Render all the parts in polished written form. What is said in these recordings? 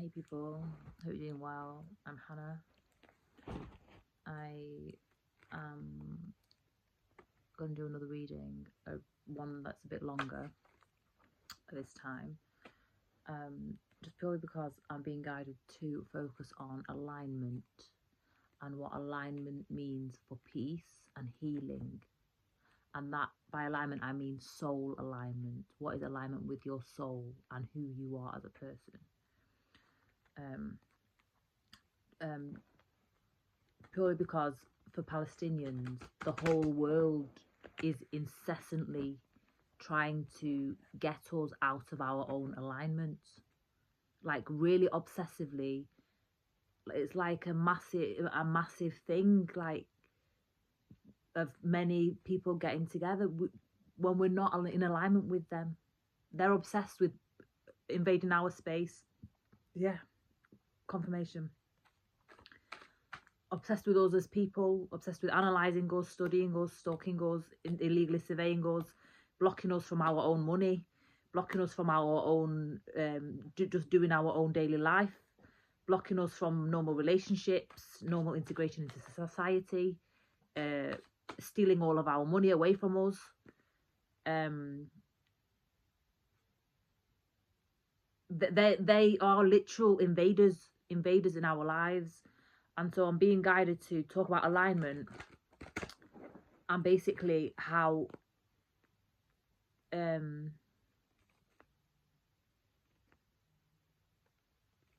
Hey people, hope you're doing well. I'm Hannah. I am going to do another reading, one that's a bit longer this time, just purely because I'm being guided to focus on alignment and what alignment means for peace and healing. And that by alignment, I mean soul alignment. What is alignment with your soul and who you are as a person? Purely because for Palestinians, the whole world is incessantly trying to get us out of our own alignment, like really obsessively. It's like a massive thing, like of many people getting together when we're not in alignment with them. They're obsessed with invading our space. Yeah, confirmation. Obsessed with us as people, obsessed with analysing us, studying us, stalking us, illegally surveying us, blocking us from our own money, blocking us from our own, just doing our own daily life, blocking us from normal relationships, normal integration into society, stealing all of our money away from us. They are literal invaders in our lives. And so I'm being guided to talk about alignment and basically how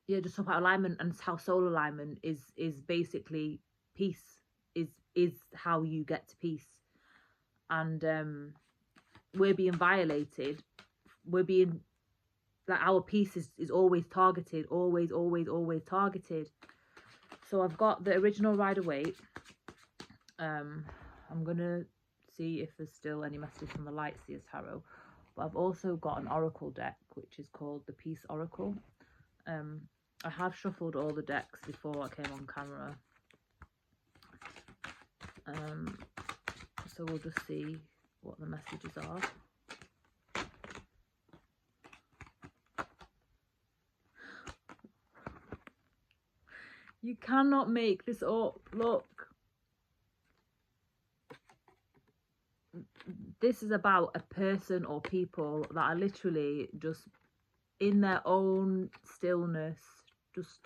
just talk about alignment and how soul alignment is basically peace, is how you get to peace. And we're being violated. We're being, like, our peace is always targeted, always targeted. So I've got the original Rider-Waite. I'm gonna see if there's still any messages from the Lightseers Tarot, but I've also got an oracle deck which is called the Peace Oracle. I have shuffled all the decks before I came on camera, so we'll just see what the messages are. You cannot make this up. Look, this is about a person or people that are literally just in their own stillness, just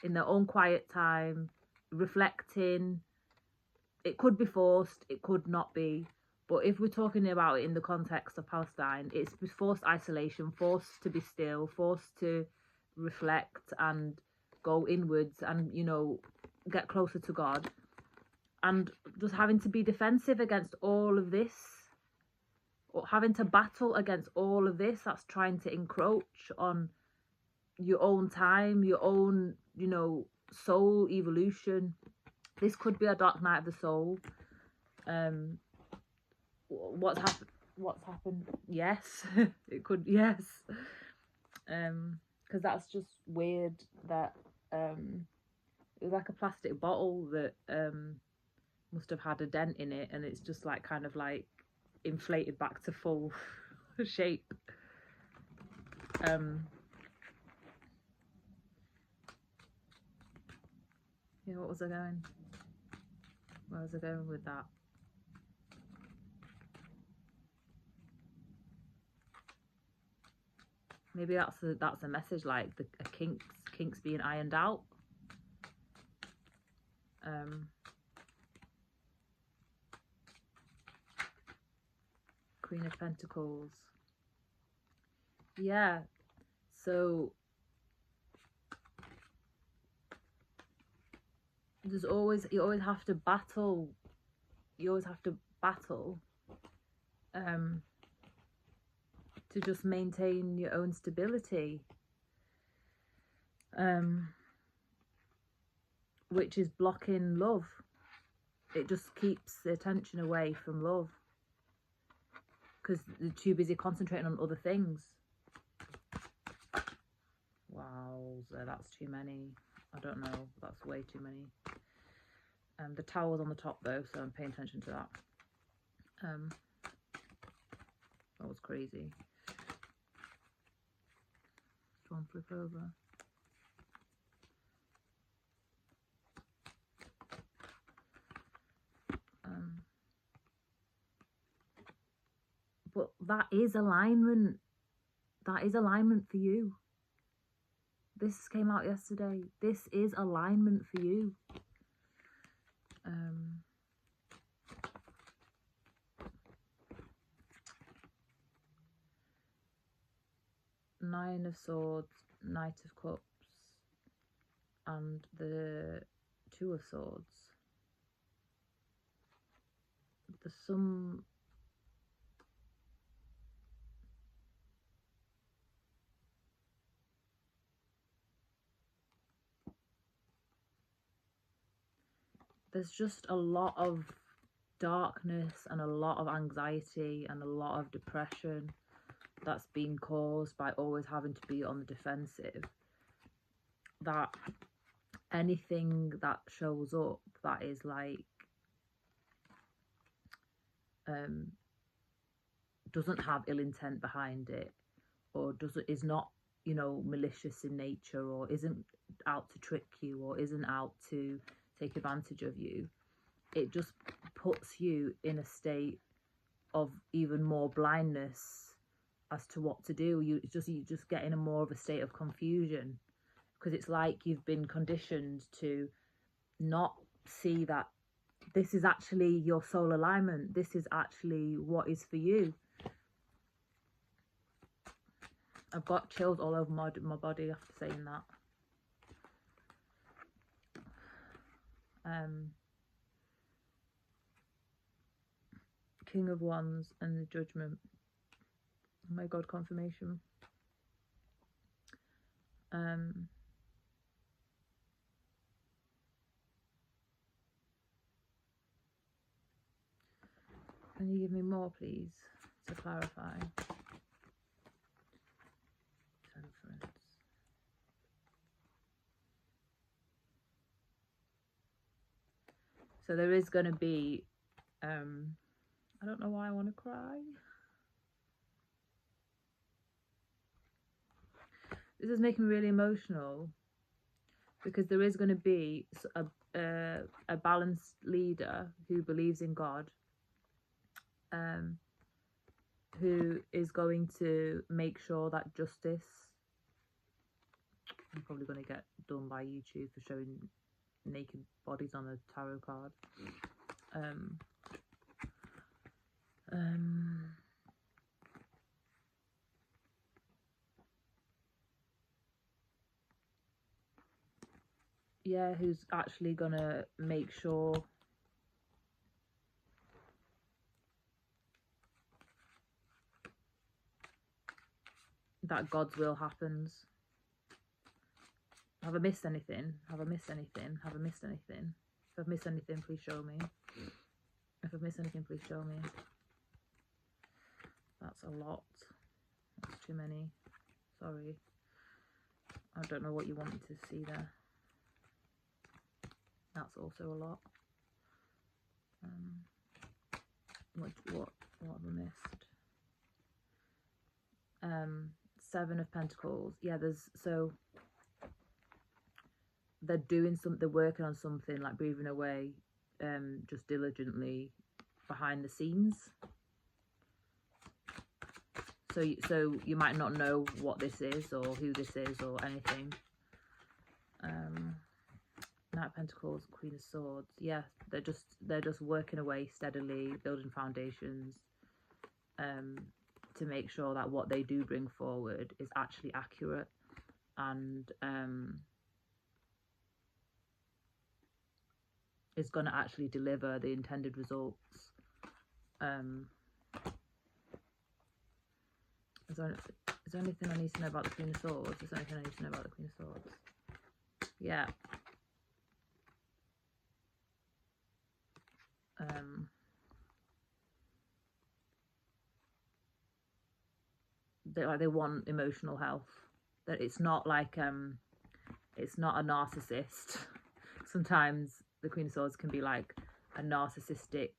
in their own quiet time, reflecting. It could be forced, it could not be. But if we're talking about it in the context of Palestine, it's forced isolation, forced to be still, forced to reflect and go inwards and, you know, get closer to God. And just having to be defensive against all of this, or having to battle against all of this that's trying to encroach on your own time, your own, you know, soul evolution. This could be a dark night of the soul. What's happened? Yes. It could, yes. Because that's just weird that it was like a plastic bottle that must have had a dent in it, and it's just like kind of like inflated back to full shape. Yeah, what was I going? Where was I going with that? Maybe that's a message, like the kinks being ironed out. Queen of Pentacles. Yeah. So you always have to battle. You always have to battle to just maintain your own stability, which is blocking love. It just keeps the attention away from love because they're too busy concentrating on other things. Wow, that's too many. I don't know, that's way too many. The tower's on the top though, so I'm paying attention to that. That was crazy. One flip over. that is alignment. That is alignment for you. This came out yesterday. This is alignment for you. Nine of Swords, Knight of Cups, and the Two of Swords. There's some... There's just a lot of darkness and a lot of anxiety and a lot of depression that's being caused by always having to be on the defensive. That anything that shows up that is like doesn't have ill intent behind it, or is not, you know, malicious in nature, or isn't out to trick you, or isn't out to take advantage of you, it just puts you in a state of even more blindness as to what to do. You just get in a more of a state of confusion, because it's like you've been conditioned to not see that this is actually your soul alignment. This is actually what is for you. I've got chills all over my body after saying that. King of Wands and the Judgment. Oh my God, confirmation. Can you give me more, please, to clarify? Temperance. So there is going to be, I don't know why I want to cry. This is making me really emotional, because there is going to be a balanced leader who believes in God, who is going to make sure that justice... I'm probably going to get done by YouTube for showing naked bodies on a tarot card. Yeah, who's actually gonna make sure that God's will happens. Have I missed anything? Have I missed anything? Have I missed anything? If I've missed anything, please show me. If I've missed anything, please show me. That's a lot. That's too many. Sorry. I don't know what you want me to see there. That's also a lot. What have I missed? Seven of Pentacles. Yeah, so they're working on something, like breathing away, just diligently behind the scenes. So you might not know what this is, or who this is, or anything. Knight of Pentacles, Queen of Swords. Yeah, they're just working away steadily, building foundations, to make sure that what they do bring forward is actually accurate, and is going to actually deliver the intended results. Is there anything I need to know about the Queen of Swords? Is there anything I need to know about the Queen of Swords? Yeah. They want emotional health. That it's not like it's not a narcissist. Sometimes the Queen of Swords can be like a narcissistic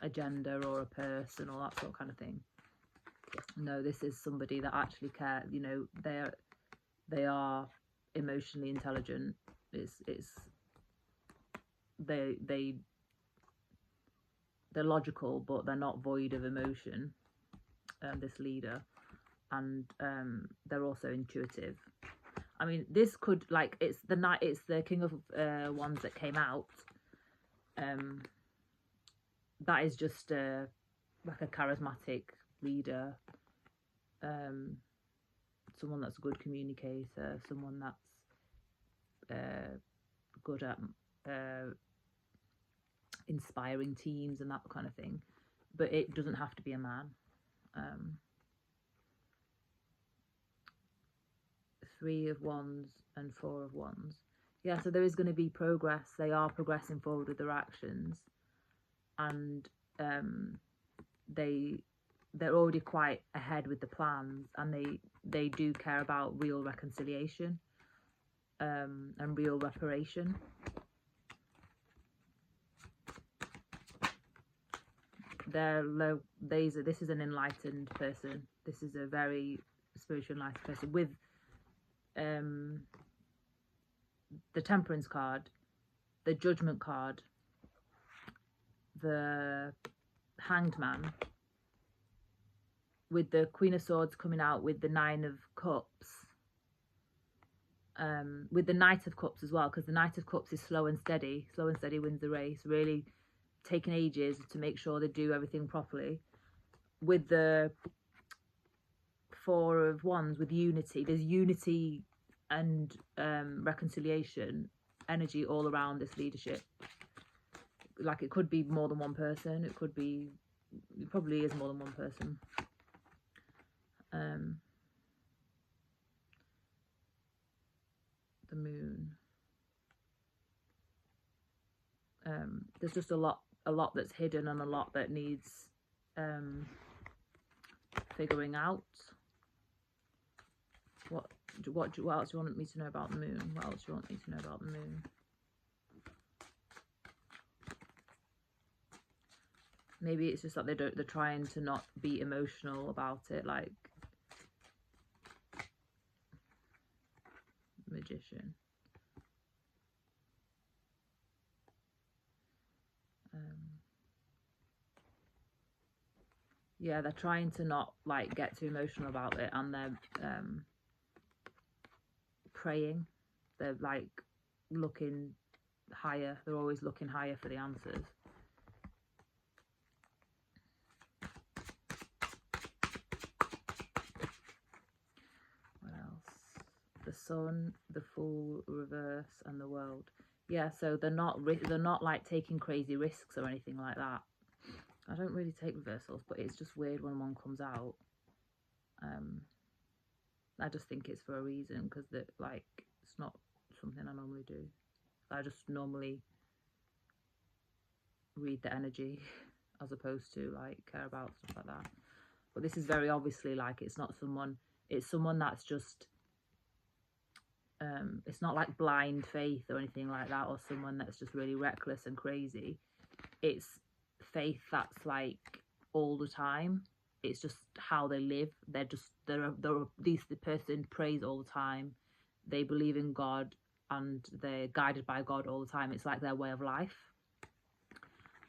agenda, or a person, or that sort of kind of thing. No, this is somebody that actually care. You know, they are emotionally intelligent. They they're logical, but they're not void of emotion, this leader. And they're also intuitive. I mean, this could, like, it's the King of Wands that came out. That is just like a charismatic leader, someone that's a good communicator, someone that's good at inspiring teams and that kind of thing. But it doesn't have to be a man. 3 of Wands and 4 of Wands. Yeah, so there is going to be progress. They are progressing forward with their actions, and they're already quite ahead with the plans, and they do care about real reconciliation and real reparation. This is an enlightened person. This is a very spiritual enlightened person with the Temperance card, the Judgment card, the Hanged Man, with the Queen of Swords coming out, with the 9 of Cups, with the Knight of Cups as well, because the Knight of Cups is slow and steady. Slow and steady wins the race. Really taking ages to make sure they do everything properly. With the 4 of Wands, with unity, there's unity and reconciliation energy all around this leadership. Like, it could be more than one person. It probably is more than one person. The Moon. There's just a lot that's hidden, and a lot that needs figuring out. What else do you want me to know about the Moon? What else do you want me to know about the Moon? Maybe it's just that they're trying to not be emotional about it, like Magician. Yeah, they're trying to not, like, get too emotional about it, and they're praying. They're, like, looking higher. They're always looking higher for the answers. What else? The Sun, the Fool, Reverse, and the World. Yeah, so they're not like taking crazy risks or anything like that. I don't really take reversals, but it's just weird when one comes out. I just think it's for a reason, because like, it's not something I normally do. I just normally read the energy as opposed to, like, care about stuff like that. But this is very obviously, like, it's someone that's just it's not like blind faith or anything like that, or someone that's just really reckless and crazy. It's faith that's, like, all the time. It's just how they live. The person prays all the time. They believe in God, and they're guided by God all the time. It's like their way of life.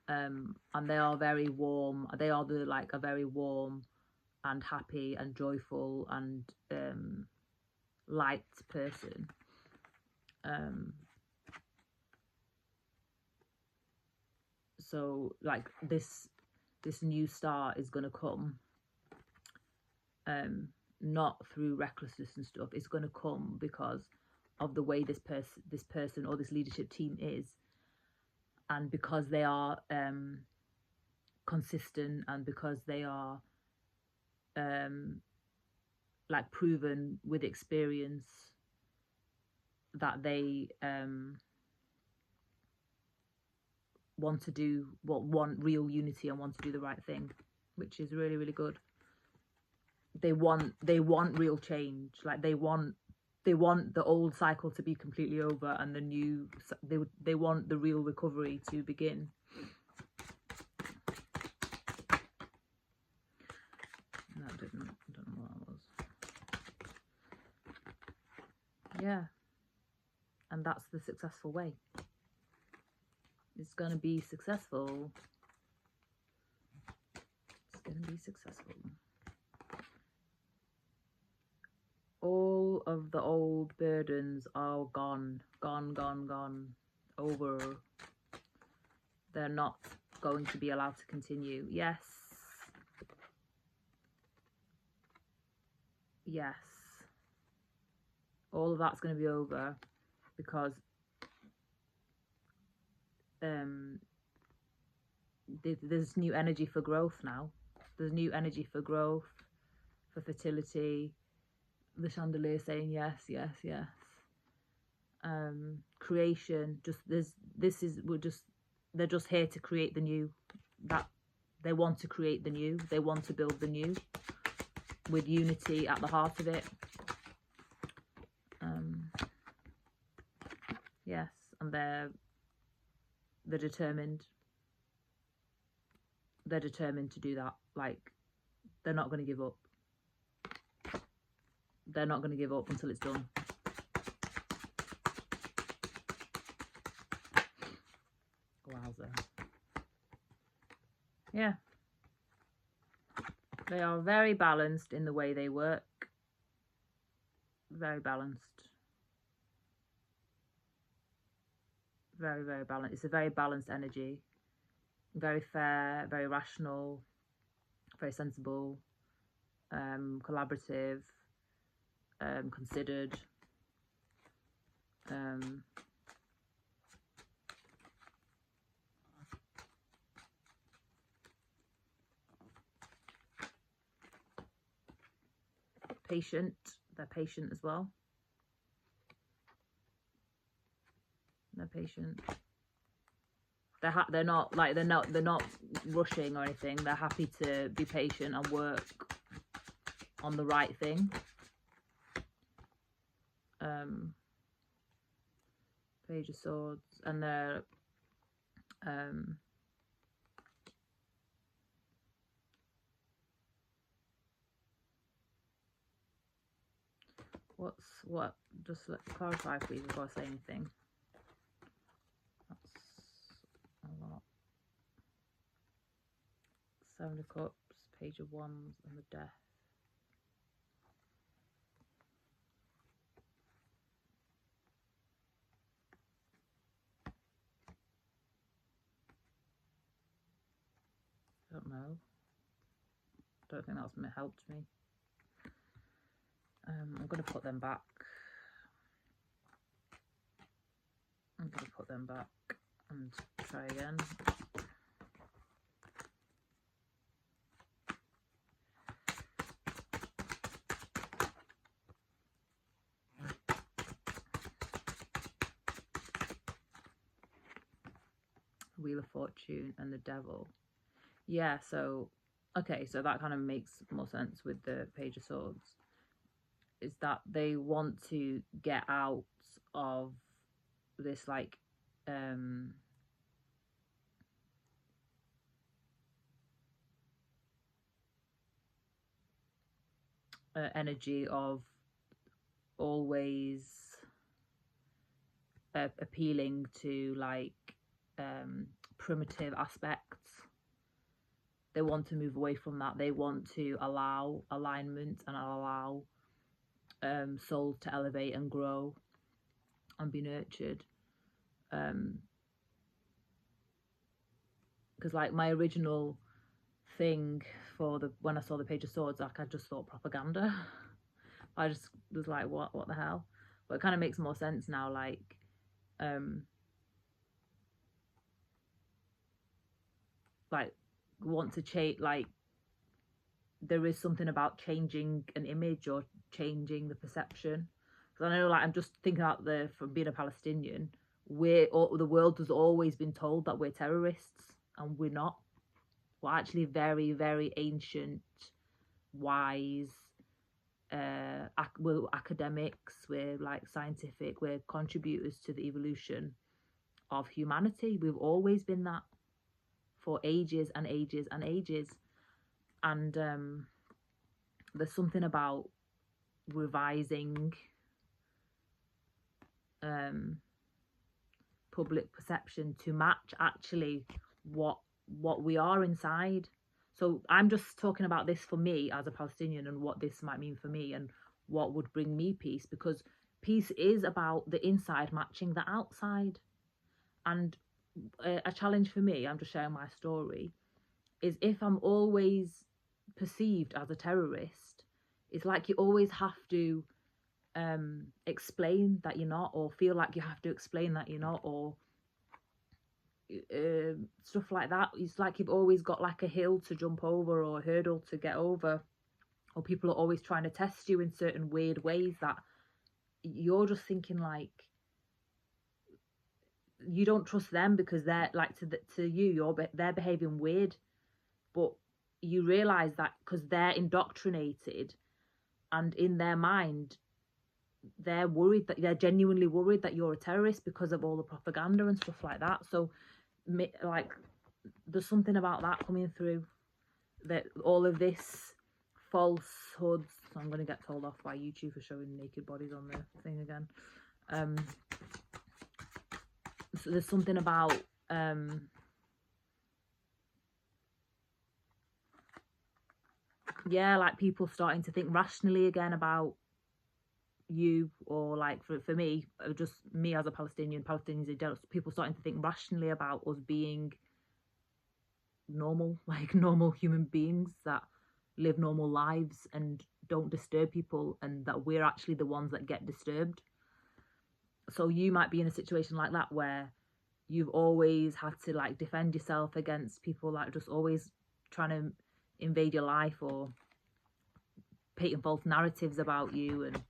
And they are very warm. They are a very warm and happy and joyful and light person. So, like, this new star is going to come not through recklessness and stuff. It's going to come because of the way this person or this leadership team is, and because they are consistent, and because they are like, proven with experience that they want real unity and want to do the right thing, which is really, really good. They want real change. Like, they want the old cycle to be completely over, and the new, they want the real recovery to begin. I don't know what that was. Yeah, and that's the successful way. It's going to be successful Be successful. All of the old burdens are gone, gone, gone, gone, over. They're not going to be allowed to continue. Yes. Yes. All of that's going to be over because there's new energy for growth now. There's new energy for growth, for fertility. The chandelier saying yes, yes, yes. Creation, they're just here to create the new. That they want to create the new. They want to build the new with unity at the heart of it. Yes, and they're determined. They're determined to do that. Like, they're not going to give up. They're not going to give up until it's done. Wowza. Yeah. They are very balanced in the way they work. Very balanced. Very, very balanced. It's a very balanced energy. Very fair, very rational, very sensible, collaborative, considered. Patient. They're patient as well. They're patient. They're not rushing or anything. They're happy to be patient and work on the right thing. Page of Swords, and they're what? Just let's clarify, please, before I say anything. That's a lot. Seven of Cups, Page of Wands, and the Death. I don't know. Don't think that's helped me. I'm going to put them back. I'm going to put them back and try again. Wheel of Fortune and the Devil. Yeah, so, okay, so that kind of makes more sense with the Page of Swords. Is that they want to get out of this, like, energy of always appealing to, like, primitive aspects. They want to move away from that. They want to allow alignment and allow souls to elevate and grow and be nurtured. Because, like, my original thing for when I saw the Page of Swords, like, I just thought propaganda. I just was like, what the hell? But it kind of makes more sense now, like, want to change, like, there is something about changing an image or changing the perception. Because I know, like, I'm just thinking about from being a Palestinian, the world has always been told that we're terrorists, and we're not. We're actually very, very ancient, wise, we're academics, we're, like, scientific, we're contributors to the evolution of humanity. We've always been that for ages and ages and ages. And there's something about revising public perception to match actually what we are inside. So I'm just talking about this for me as a Palestinian and what this might mean for me and what would bring me peace, because peace is about the inside matching the outside. And a challenge for me, I'm just sharing my story, is if I'm always perceived as a terrorist, it's like you always have to explain that you're not, or feel like you have to explain that you're not, or stuff like that. It's like you've always got like a hill to jump over or a hurdle to get over, or people are always trying to test you in certain weird ways that you're just thinking like you don't trust them because they're like to you they're behaving weird, but you realize that because they're indoctrinated, and in their mind they're worried, that they're genuinely worried that you're a terrorist because of all the propaganda and stuff like that. So like there's something about that coming through, that all of this falsehoods. I'm going to get told off by YouTube for showing naked bodies on the thing again. So there's something about yeah, like people starting to think rationally again about you, or like for me, just me as a Palestinians in general, people starting to think rationally about us being normal, like normal human beings that live normal lives and don't disturb people, and that we're actually the ones that get disturbed. So you might be in a situation like that where you've always had to like defend yourself against people like just always trying to invade your life, or painting false narratives about you and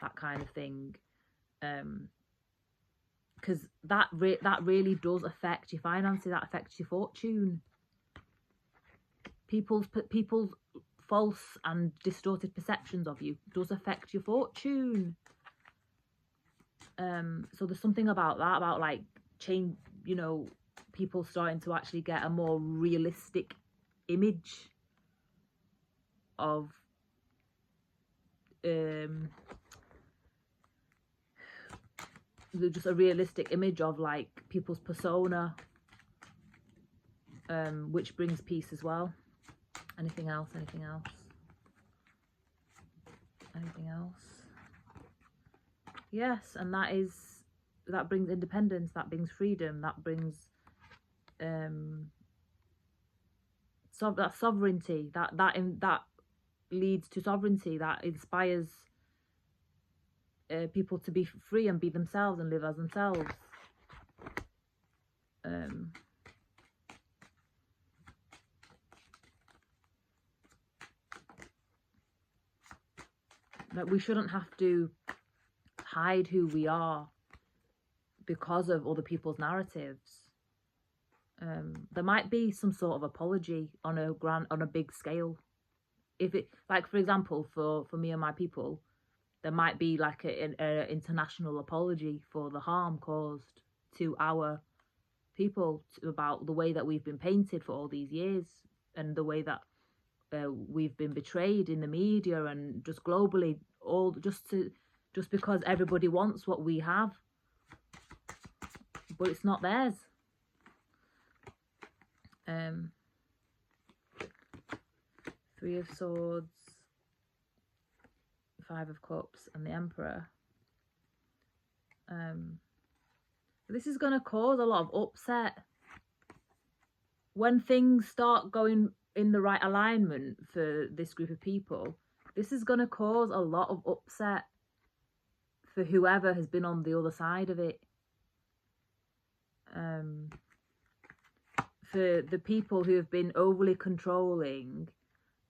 that kind of thing. Because that really does affect your finances, that affects your fortune. People's false and distorted perceptions of you does affect your fortune. So there's something about that, about like change, you know, people starting to actually get a more realistic image of just a realistic image of like people's persona, which brings peace as well. Anything else? Anything else? Anything else? Yes, and that brings independence, that brings freedom, that brings that sovereignty, that leads to sovereignty, that inspires people to be free and be themselves and live as themselves. That we shouldn't have to hide who we are because of other people's narratives. There might be some sort of apology on a big scale. If it, like for example, for me and my people, there might be like an international apology for the harm caused to our people, about the way that we've been painted for all these years, and the way that we've been betrayed in the media and just globally, all just because everybody wants what we have, but it's not theirs. Three of Swords, Five of Cups, and the Emperor. This is going to cause a lot of upset when things start going in the right alignment for this group of people. This is going to cause a lot of upset for whoever has been on the other side of it. For the people who have been overly controlling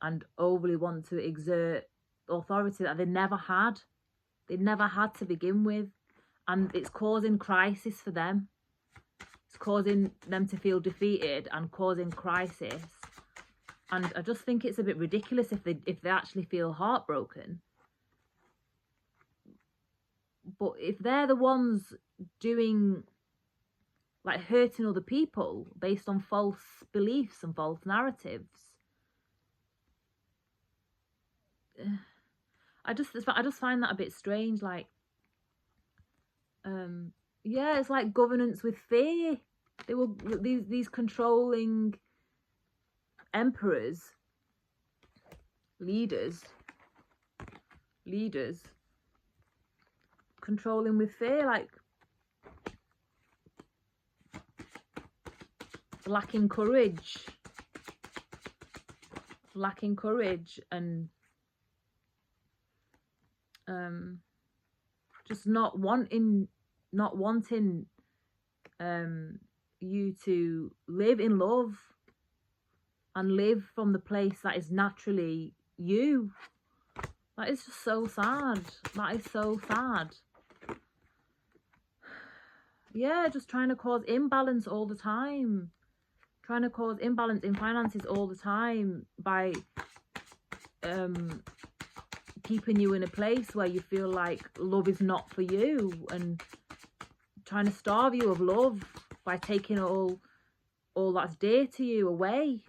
and overly want to exert authority that they never had to begin with, and it's causing crisis for them. It's causing them to feel defeated and causing crisis. And I just think it's a bit ridiculous if they actually feel heartbroken. But if they're the ones doing, like, hurting other people based on false beliefs and false narratives, I just find that a bit strange. Like, yeah, it's like governance with fear. They were these controlling emperors, leaders controlling with fear, like lacking courage, and just not wanting you to live in love and live from the place that is naturally you. That is just so sad. That is so sad. Yeah, just trying to cause imbalance all the time. Trying to cause imbalance in finances all the time by keeping you in a place where you feel like love is not for you, and trying to starve you of love by taking all that's dear to you away.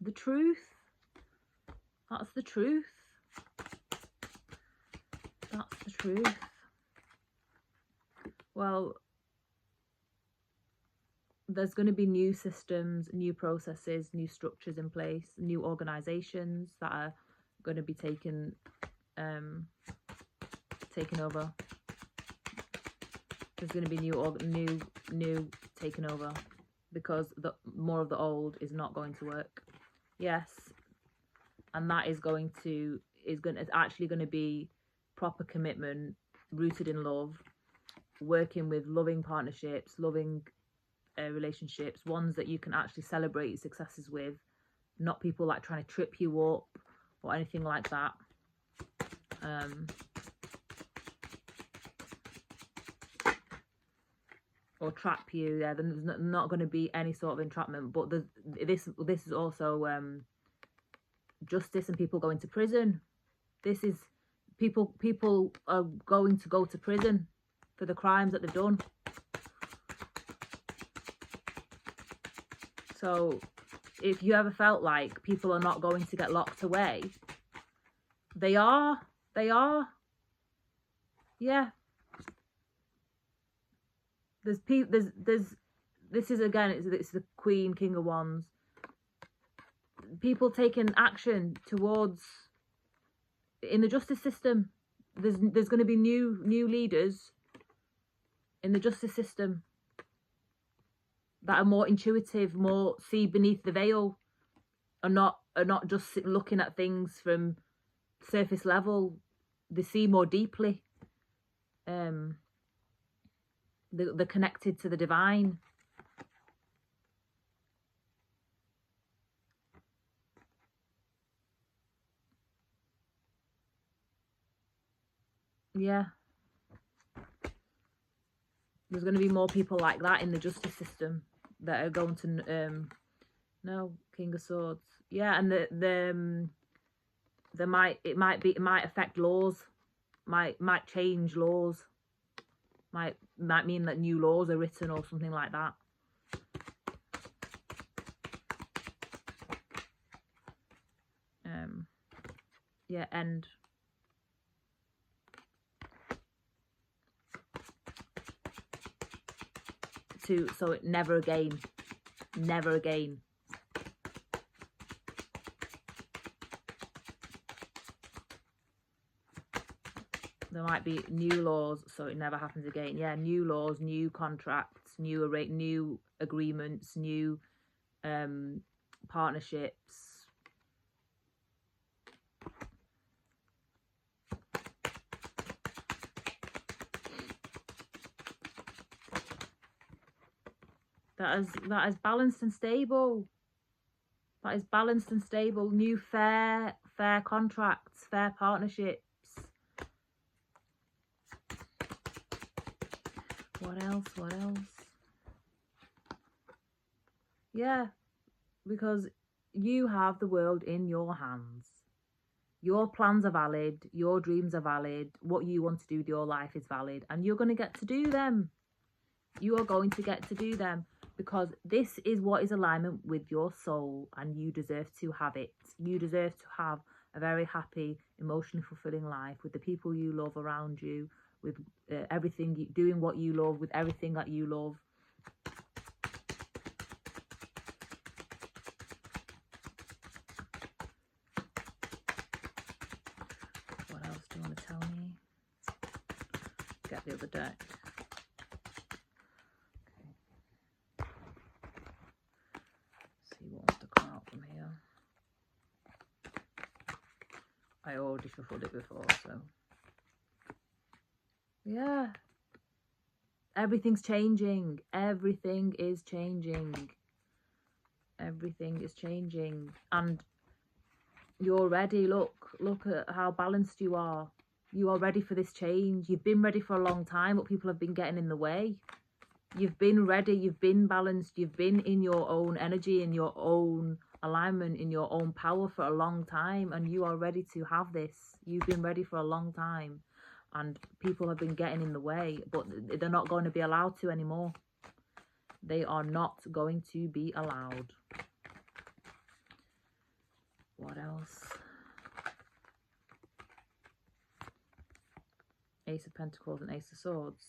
The truth. That's the truth. That's the truth. Well, there's going to be new systems, new processes, new structures in place, new organizations that are going to be taken over. There's going to be new taken over, because the more of the old is not going to work. Yes, and that is actually going to be proper commitment, rooted in love, working with loving partnerships, loving relationships, ones that you can actually celebrate your successes with, not people like trying to trip you up or anything like that. Or trap you. Yeah, then there's not going to be any sort of entrapment. But this is also justice and people going to prison. This is people are going to go to prison for the crimes that they've done. So if you ever felt like people are not going to get locked away, they are. Yeah. This is again, it's the Queen, King of Wands. People taking action towards, in the justice system. There's going to be new leaders in the justice system that are more intuitive, more see beneath the veil, are not just looking at things from surface level. They see more deeply. They're connected to the divine. Yeah. There's going to be more people like that in the justice system that are going to no, King of Swords. Yeah, and it might affect laws, might change laws, might mean that new laws are written or something like that. Yeah, end. So never again. Never again. There might be new laws, so it never happens again. Yeah, new laws, new contracts, new agreements, new partnerships. That is balanced and stable. That is balanced and stable. New fair contracts, fair partnerships. What else? Yeah, because you have the world in your hands. Your plans are valid. Your dreams are valid. What you want to do with your life is valid. And you're going to get to do them. You are going to get to do them. Because this is what is alignment with your soul, and you deserve to have it. You deserve to have a very happy, emotionally fulfilling life with the people you love around you, with everything, doing what you love, with everything that you love. get the other deck. Okay. See what wants to come out from here. I already shuffled it before, so yeah. Everything's changing. Everything is changing. Everything is changing. And you're ready. Look at how balanced you are. You are ready for this change. You've been ready for a long time, but people have been getting in the way. You've been ready. You've been balanced. You've been in your own energy, in your own alignment, in your own power for a long time. And you are ready to have this. You've been ready for a long time. And people have been getting in the way, but they're not going to be allowed to anymore. They are not going to be allowed. What else? Ace of Pentacles and Ace of Swords.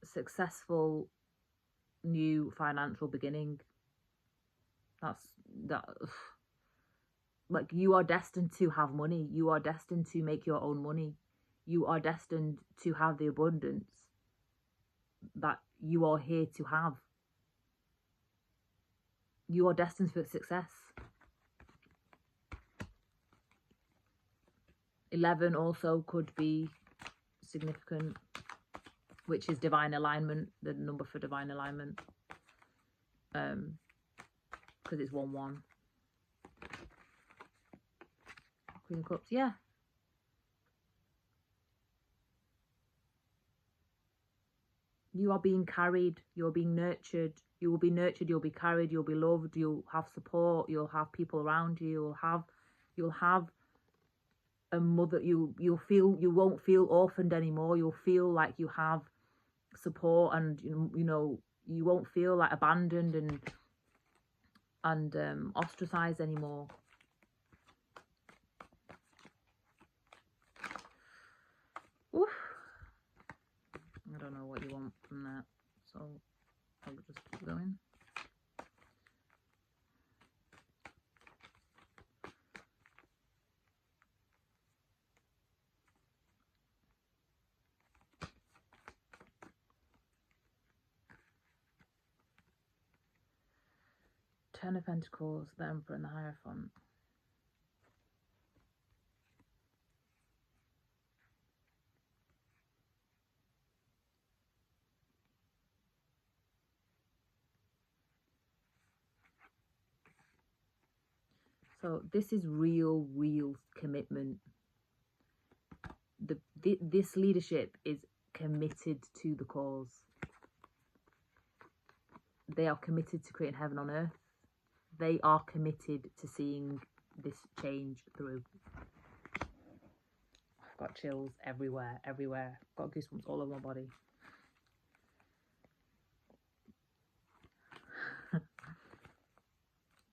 Successful new financial beginning. That's that. Like, you are destined to have money. You are destined to make your own money. You are destined to have the abundance that you are here to have. You are destined for success. 11 also could be significant, which is divine alignment, the number for divine alignment. Because it's 1-1. Queen of Cups, yeah. You are being carried. You're being nurtured. You will be nurtured. You'll be carried. You'll be loved. You'll have support. You'll have people around you. You'll have a mother. You won't feel orphaned anymore. You'll feel like you have support, and you won't feel like abandoned and ostracized anymore. Oof. I don't know what you want from that, so I'll just keep going. Ten of Pentacles, the Emperor and the Hierophant. So this is real commitment. This leadership is committed to the cause. They are committed to creating heaven on earth. They are committed to seeing this change through. I've got chills everywhere. I've got goosebumps all over my body.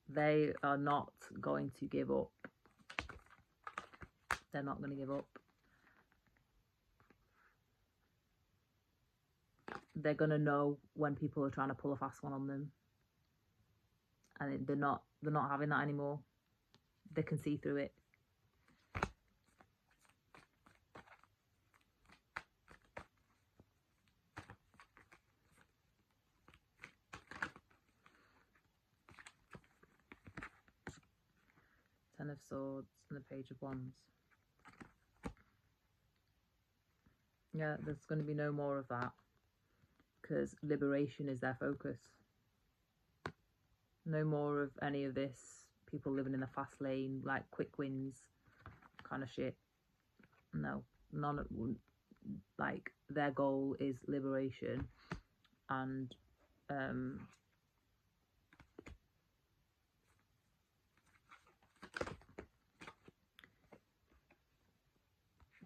They are not going to give up. They're not going to give up. They're going to know when people are trying to pull a fast one on them. And they're not having that anymore. They can see through it. Ten of Swords and the Page of Wands. Yeah, there's going to be no more of that, because liberation is their focus. No more of any of this people living in the fast lane, like quick wins kind of shit. No, none of, like, their goal is liberation. And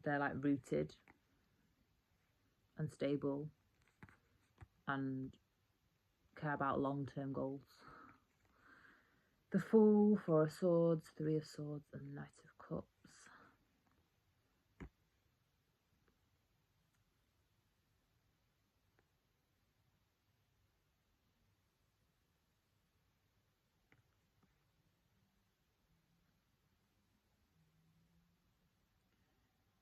they're like rooted and stable and care about long-term goals. The Fool, Four of Swords, Three of Swords, and Knight of Cups.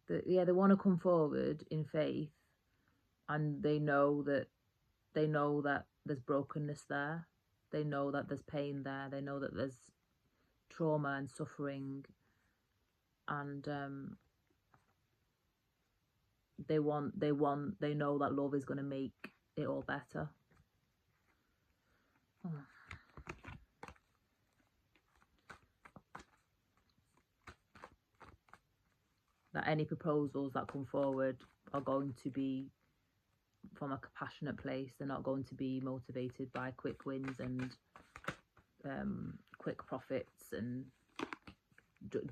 They want to come forward in faith, and they know that there's brokenness there. They know that there's pain there. They know that there's trauma and suffering, and they know that love is going to make it all better. Oh. That any proposals that come forward are going to be from a compassionate place. They're not going to be motivated by quick wins and quick profits, and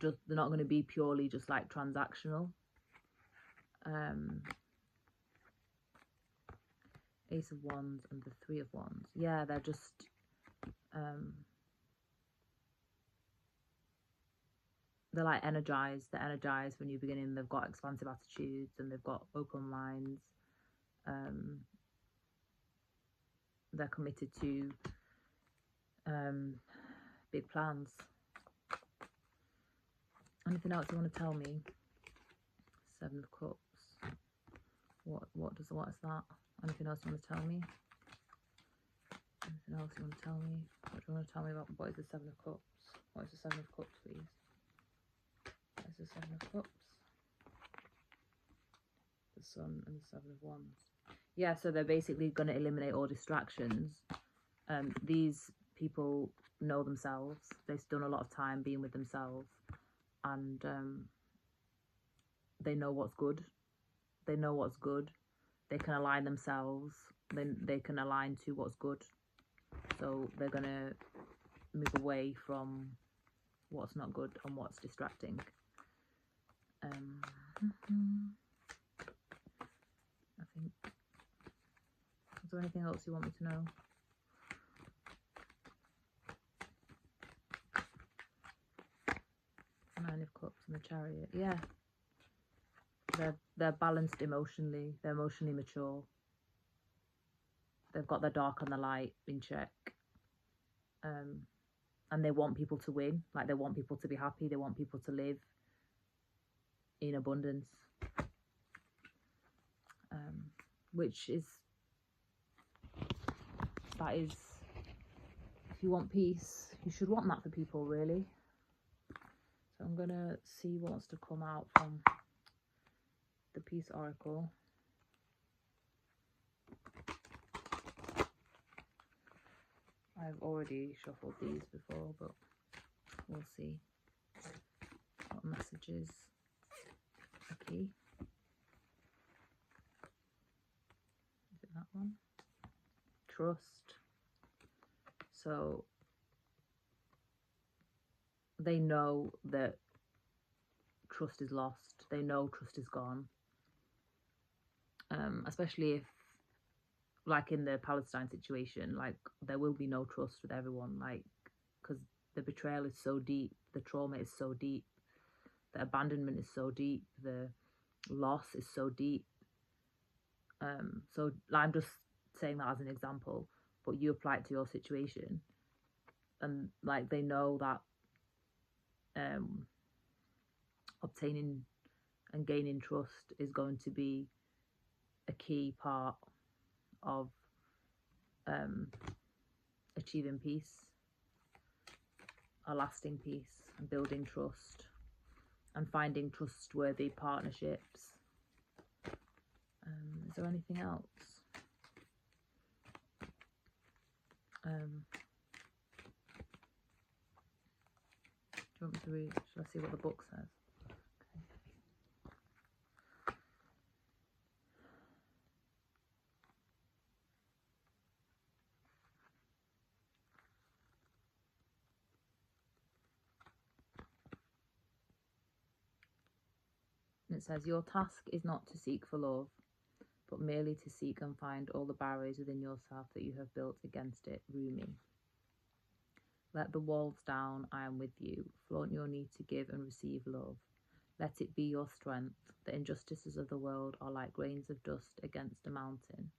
just they're not going to be purely just like transactional. Ace of Wands and the Three of Wands. Yeah, they're just they're like energized. They're energized for new beginning. They've got expansive attitudes and they've got open minds. They're committed to big plans. Anything else you want to tell me? Seven of Cups. What is that? Anything else you want to tell me? Anything else you want to tell me? What do you want to tell me about what is the Seven of Cups? What is the Seven of Cups, please? What is the Seven of Cups? The Sun and the Seven of Wands. Yeah, so they're basically going to eliminate all distractions. These people know themselves. They've done a lot of time being with themselves, and they know what's good. They know what's good. They can align themselves. Then they can align to what's good. So they're going to move away from what's not good and what's distracting. I think, is there anything else you want me to know? Nine of Cups and the Chariot. Yeah, they're balanced emotionally. They're emotionally mature. They've got the dark and the light in check. And they want people to win. Like, they want people to be happy. They want people to live in abundance. Which is, that is, if you want peace, you should want that for people, really. So I'm going to see what wants to come out from the Peace Oracle. I've already shuffled these before, but we'll see what messages are key. Is it that one? Trust. So they know that trust is lost. They know trust is gone. Especially if, like in the Palestine situation, like there will be no trust with everyone, like, because the betrayal is so deep, the trauma is so deep, the abandonment is so deep, the loss is so deep. So I'm just saying that as an example, but you apply it to your situation, and like they know that obtaining and gaining trust is going to be a key part of achieving peace, a lasting peace, and building trust and finding trustworthy partnerships. Is there anything else? Do you want me to read? Shall I see what the book says? And it says, your task is not to seek for love, but merely to seek and find all the barriers within yourself that you have built against it. Rumi. Let the walls down, I am with you. Flaunt your need to give and receive love. Let it be your strength. The injustices of the world are like grains of dust against a mountain.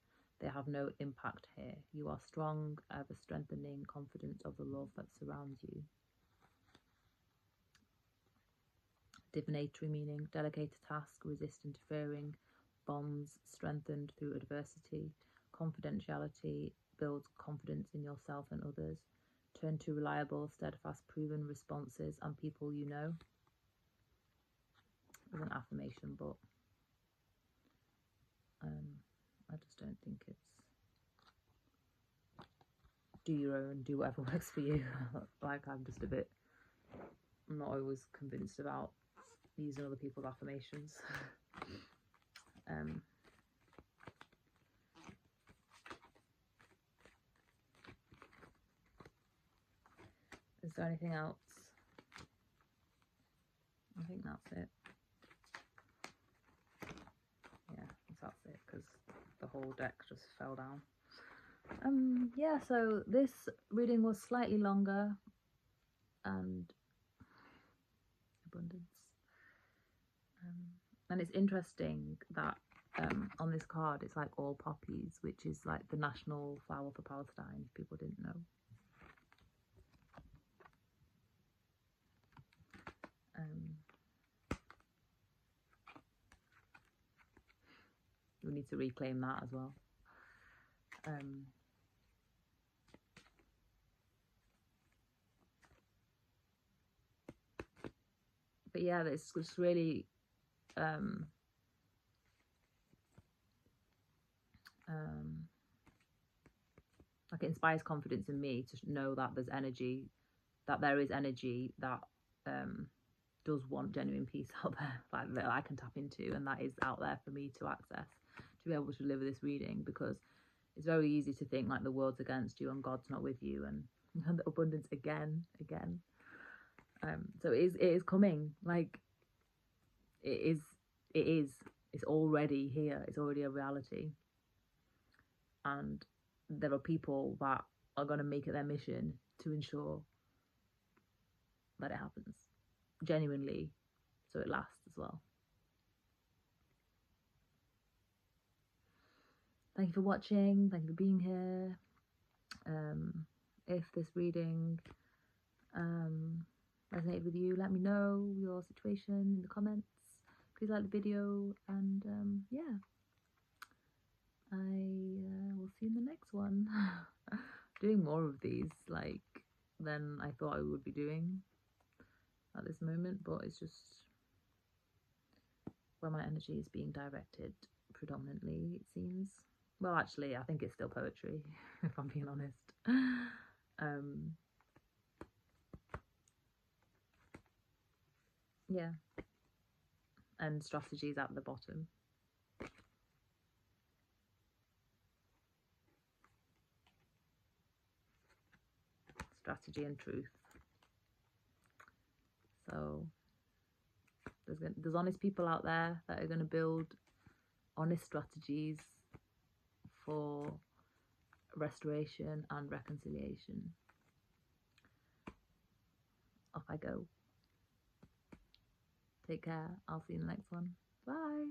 They have no impact here. You are strong, ever strengthening, confident of the love that surrounds you. Divinatory meaning, delegate a task, resist interfering, bonds strengthened through adversity, confidentiality builds confidence in yourself and others, turn to reliable, steadfast, proven responses and people you know. It's an affirmation, but I just don't think it's, do your own, do whatever works for you. Like, I'm not always convinced about using other people's affirmations. Is there anything else? I think that's it. Yeah, that's it, because the whole deck just fell down. Yeah, so this reading was slightly longer, and abundance. And it's interesting that on this card it's like all poppies, which is like the national flower for Palestine, if people didn't know. We need to reclaim that as well. But yeah, it's just really like, it inspires confidence in me to know that there's energy, that there is energy that does want genuine peace out there, like that I can tap into, and that is out there for me to access, to be able to deliver this reading, because it's very easy to think like the world's against you and God's not with you, and the abundance again. So it is coming, like it's already here, it's already a reality, and there are people that are going to make it their mission to ensure that it happens genuinely, so it lasts as well. Thank you for watching, thank you for being here. If this reading resonated with you, let me know your situation in the comments. Please like the video, and yeah, I will see you in the next one. Doing more of these like than I thought I would be doing at this moment, but it's just where my energy is being directed predominantly, it seems. Well, actually, I think it's still poetry, if I'm being honest. Yeah, and strategies at the bottom. Strategy and truth. So there's honest people out there that are going to build honest strategies for restoration and reconciliation. Off I go. Take care. I'll see you in the next one. Bye.